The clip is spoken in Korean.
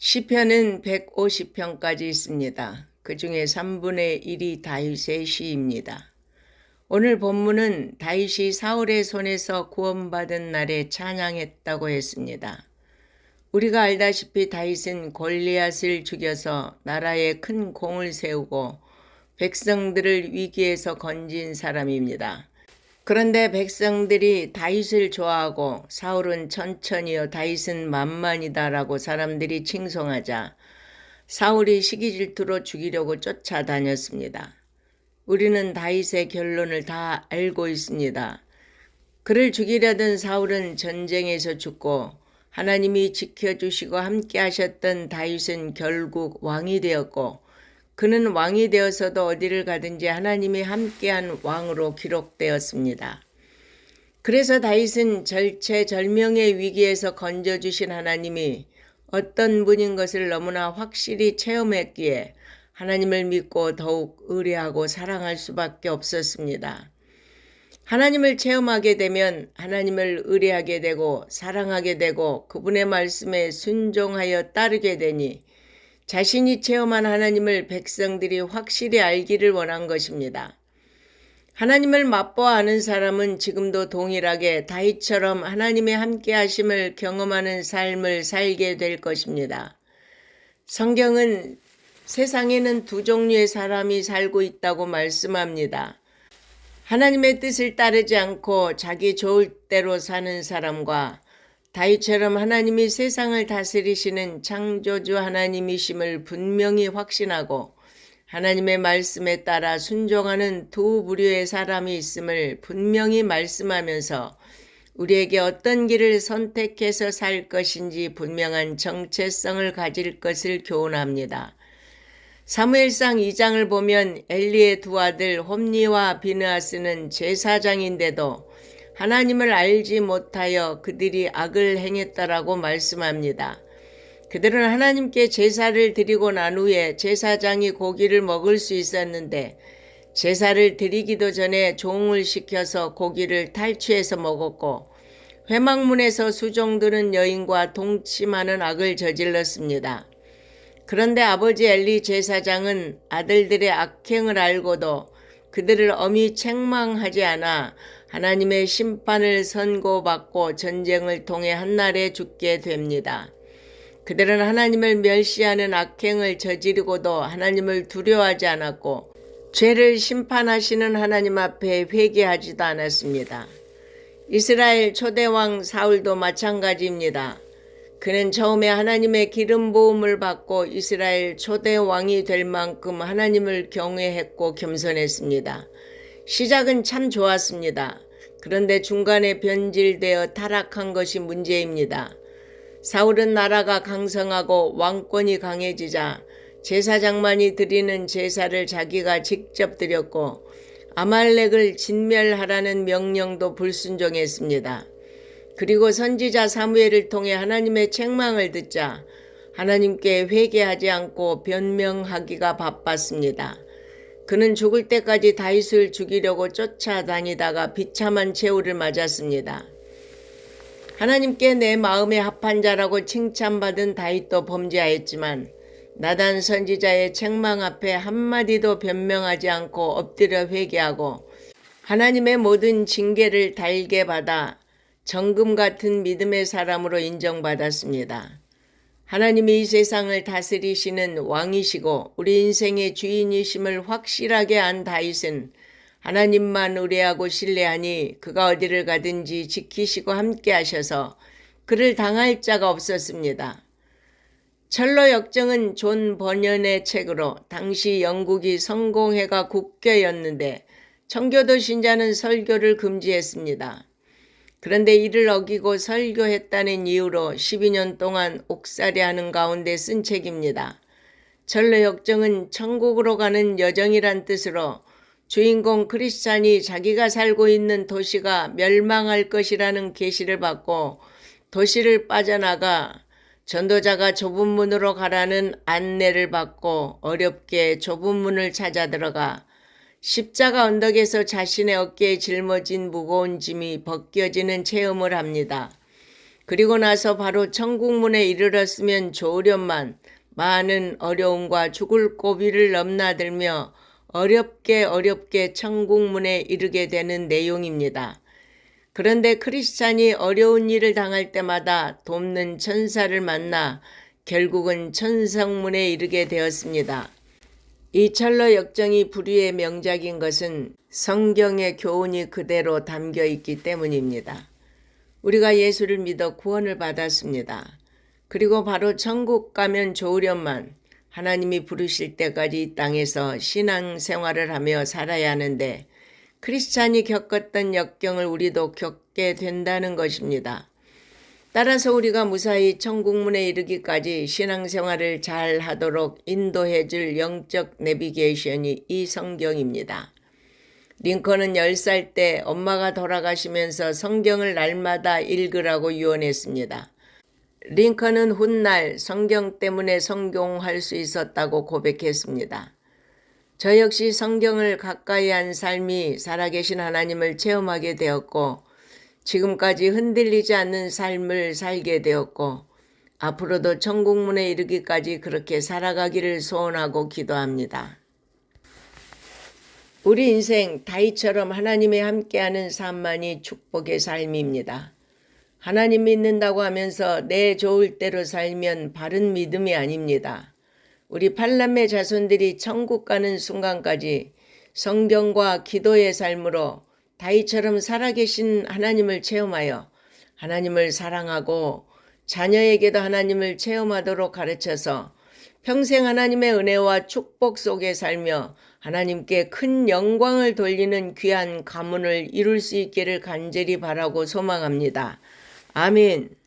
시편은 150편까지 있습니다. 그 중에 3분의 1이 다윗의 시입니다. 오늘 본문은 다윗이 사울의 손에서 구원받은 날에 찬양했다고 했습니다. 우리가 알다시피 다윗은 골리앗을 죽여서 나라에 큰 공을 세우고 백성들을 위기에서 건진 사람입니다. 그런데 백성들이 다윗을 좋아하고 사울은 천천히요 다윗은 만만이다라고 사람들이 칭송하자 사울이 시기질투로 죽이려고 쫓아다녔습니다. 우리는 다윗의 결론을 다 알고 있습니다. 그를 죽이려던 사울은 전쟁에서 죽고 하나님이 지켜주시고 함께 하셨던 다윗은 결국 왕이 되었고 그는 왕이 되어서도 어디를 가든지 하나님이 함께한 왕으로 기록되었습니다. 그래서 다윗은 절체절명의 위기에서 건져주신 하나님이 어떤 분인 것을 너무나 확실히 체험했기에 하나님을 믿고 더욱 의뢰하고 사랑할 수밖에 없었습니다. 하나님을 체험하게 되면 하나님을 의뢰하게 되고 사랑하게 되고 그분의 말씀에 순종하여 따르게 되니 자신이 체험한 하나님을 백성들이 확실히 알기를 원한 것입니다. 하나님을 맛보아 아는 사람은 지금도 동일하게 다윗처럼 하나님의 함께하심을 경험하는 삶을 살게 될 것입니다. 성경은 세상에는 두 종류의 사람이 살고 있다고 말씀합니다. 하나님의 뜻을 따르지 않고 자기 좋을 대로 사는 사람과 다윗처럼 하나님이 세상을 다스리시는 창조주 하나님이심을 분명히 확신하고 하나님의 말씀에 따라 순종하는 두 부류의 사람이 있음을 분명히 말씀하면서 우리에게 어떤 길을 선택해서 살 것인지 분명한 정체성을 가질 것을 교훈합니다. 사무엘상 2장을 보면 엘리의 두 아들 홈니와 비느하스는 제사장인데도 하나님을 알지 못하여 그들이 악을 행했다라고 말씀합니다. 그들은 하나님께 제사를 드리고 난 후에 제사장이 고기를 먹을 수 있었는데 제사를 드리기도 전에 종을 시켜서 고기를 탈취해서 먹었고 회막문에서 수종드는 여인과 동침하는 악을 저질렀습니다. 그런데 아버지 엘리 제사장은 아들들의 악행을 알고도 그들을 엄히 책망하지 않아 하나님의 심판을 선고받고 전쟁을 통해 한날에 죽게 됩니다. 그들은 하나님을 멸시하는 악행을 저지르고도 하나님을 두려워하지 않았고 죄를 심판하시는 하나님 앞에 회개하지도 않았습니다. 이스라엘 초대왕 사울도 마찬가지입니다. 그는 처음에 하나님의 기름 부음을 받고 이스라엘 초대왕이 될 만큼 하나님을 경외했고 겸손했습니다. 시작은 참 좋았습니다. 그런데 중간에 변질되어 타락한 것이 문제입니다. 사울은 나라가 강성하고 왕권이 강해지자 제사장만이 드리는 제사를 자기가 직접 드렸고 아말렉을 진멸하라는 명령도 불순종했습니다. 그리고 선지자 사무엘을 통해 하나님의 책망을 듣자 하나님께 회개하지 않고 변명하기가 바빴습니다. 그는 죽을 때까지 다윗을 죽이려고 쫓아다니다가 비참한 최후를 맞았습니다. 하나님께 내 마음에 합한 자라고 칭찬받은 다윗도 범죄하였지만 나단 선지자의 책망 앞에 한마디도 변명하지 않고 엎드려 회개하고 하나님의 모든 징계를 달게 받아 정금 같은 믿음의 사람으로 인정받았습니다. 하나님이 이 세상을 다스리시는 왕이시고 우리 인생의 주인이심을 확실하게 안 다윗은 하나님만 의뢰하고 신뢰하니 그가 어디를 가든지 지키시고 함께 하셔서 그를 당할 자가 없었습니다. 철로 역정은 존 버년의 책으로 당시 영국이 성공회가 국교였는데 청교도 신자는 설교를 금지했습니다. 그런데 이를 어기고 설교했다는 이유로 12년 동안 옥살이하는 가운데 쓴 책입니다. 철로 역정은 천국으로 가는 여정이란 뜻으로 주인공 크리스찬이 자기가 살고 있는 도시가 멸망할 것이라는 계시를 받고 도시를 빠져나가 전도자가 좁은 문으로 가라는 안내를 받고 어렵게 좁은 문을 찾아 들어가 십자가 언덕에서 자신의 어깨에 짊어진 무거운 짐이 벗겨지는 체험을 합니다. 그리고 나서 바로 천국문에 이르렀으면 좋으련만 많은 어려움과 죽을 고비를 넘나들며 어렵게 천국문에 이르게 되는 내용입니다. 그런데 크리스찬이 어려운 일을 당할 때마다 돕는 천사를 만나 결국은 천성문에 이르게 되었습니다. 이 찰러 역정이 불후의 명작인 것은 성경의 교훈이 그대로 담겨 있기 때문입니다. 우리가 예수를 믿어 구원을 받았습니다. 그리고 바로 천국 가면 좋으련만 하나님이 부르실 때까지 이 땅에서 신앙생활을 하며 살아야 하는데 크리스찬이 겪었던 역경을 우리도 겪게 된다는 것입니다. 따라서 우리가 무사히 천국문에 이르기까지 신앙생활을 잘 하도록 인도해 줄 영적 내비게이션이 이 성경입니다. 링컨은 10살 때 엄마가 돌아가시면서 성경을 날마다 읽으라고 유언했습니다. 링컨은 훗날 성경 때문에 성공할 수 있었다고 고백했습니다. 저 역시 성경을 가까이 한 삶이 살아계신 하나님을 체험하게 되었고 지금까지 흔들리지 않는 삶을 살게 되었고 앞으로도 천국문에 이르기까지 그렇게 살아가기를 소원하고 기도합니다. 우리 인생 다윗처럼 하나님의 함께하는 삶만이 축복의 삶입니다. 하나님 믿는다고 하면서 내 좋을 대로 살면 바른 믿음이 아닙니다. 우리 팔남매 자손들이 천국 가는 순간까지 성경과 기도의 삶으로 다윗처럼 살아계신 하나님을 체험하여 하나님을 사랑하고 자녀에게도 하나님을 체험하도록 가르쳐서 평생 하나님의 은혜와 축복 속에 살며 하나님께 큰 영광을 돌리는 귀한 가문을 이룰 수 있기를 간절히 바라고 소망합니다. 아멘.